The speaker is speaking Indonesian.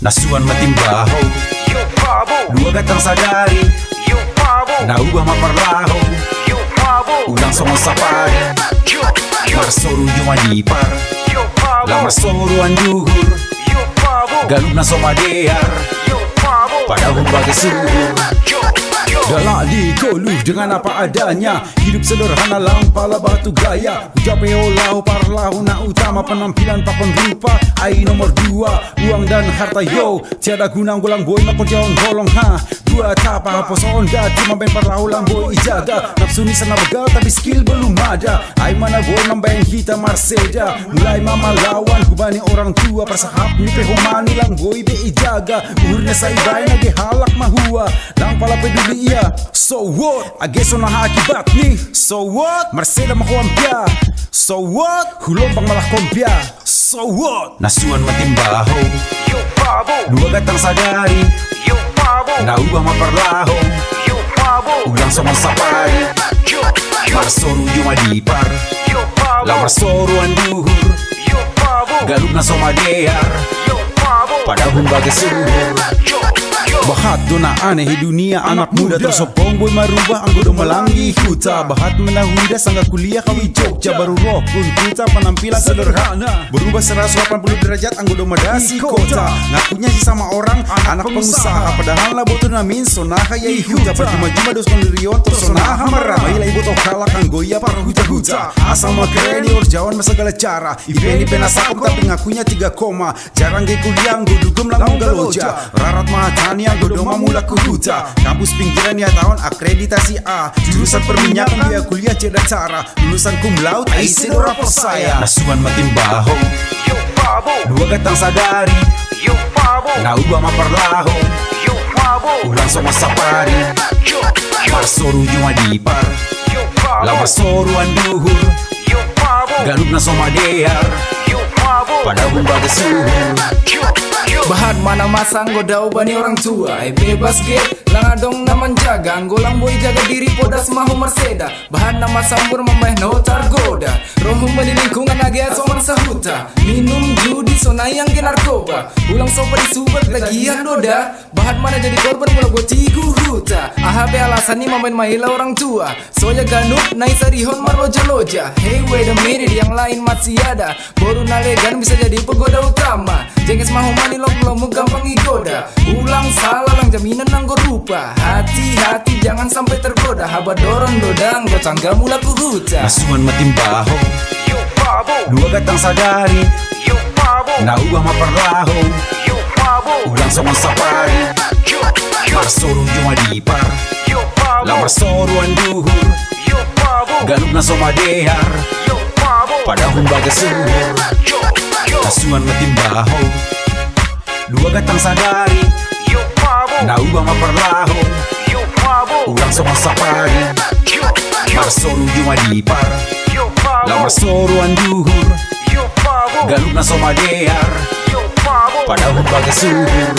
Nasuan matimbaho, dua gatang sadari, naubah maparlaho, ulang somong sapari, marsoru jumadipar, la marsoru anduhur, galug na somadear, padahal bagai suhur. Galak digoluh dengan apa adanya, hidup sederhana lang pala batu gaya. Ucapai olah parlahu na utama, penampilan papan rupa. Ai nomor dua, uang dan harta yo. Tiada guna gulang boy mapun jauh golong ha. Dua tapa poson gati mampin parlahu lang boy ijaga. Nafsu ni sana begal tapi skill belum ada. Ai mana boy mambayan kita Marseda. Mulai mama lawan kubani orang tua, persahap ni pehomani lang boy be ijaga. Uhurnya saibay nage halak mahua. Lang pala peduli iya. So what? Ageso na akibat ni. So what? Marseda makuampia. So what? Hulombang malah kompia. So what? Nasuan matimbaho, dua gatang sadari, naubah maparlaho, ulang somong sapari, marsoru jumadipar, la marsoru anduhur, galug na somadear, padahal bagai suhur. Bahat dona aneh di dunia anak muda tersopong boy marubah anggodo melangi huta. Bahat menahunda sangga kuliah kawi Jogja baru roh pun kita penampilan sederhana. Berubah 180 derajat anggodo medasi kota. Ngakunya sih sama orang anak pengusaha, padahal lah boto namin sonaha yai huta. Percuma-cuma dos kondirion tersonaha marah. Baila ibu toh kalak anggoya para huta-huta. Asal makreni orjawan masagala cara. Ipeni penasakop tapi ngakunya 3 koma. Jarang gay kuliah anggodo gemlang galoja. Rarat mahatani anggodo mamula kuhuta. Kampus pinggiran ya tahun akreditasi A. Jurusan perminyakan dia kuliah ceda cara. Lulusan cum laude aisedora persaya. Nasuan matimbaho, dua gatang sadari, naubah maparlaho, ulang somong sapari, marsoru jumadipar, la marsoru anduhur, galug na somadear, padahal bagai suhur. Bahat mana masang godau bani orang tua. Bebas ge langadong na menjaga. Anggolang boy jaga diri podas mahu Marseda. Bahat nama sambur memeh no targoda. Rohum bani lingkungan age soman sahuta. Minum judi sonayang ge narkoba. Ulang sopa di subat lagian doda. Bahat mana jadi korban mula boti huta. Ahabe alasan ni main maila orang tua. Soya ganuk naik sarihon marloja-loja. Hey wait a minute, yang lain masih ada. Baru nalegan bisa jadi pegoda utama. Jengkes mahu mani lomu gampang igoda. Ulang salah lang jaminan nanggo rupa. Hati-hati jangan sampai tergoda. Haba dorong dodang go tangga mula kuhuta. Nasuan matimbaho, dua gatang sadari, naubah maparlaho, ulang somong sapari, marsoru jumadipar, la marsoru anduhur, galug na somadear, padahal bagai suhur. Nasuan matimbaho, dua gatang sadari, naubah maparlaho, ulang somong sapari, marsoru jumadipar, la marsoru anduhur, galug na somadear, padahal bagai suhur.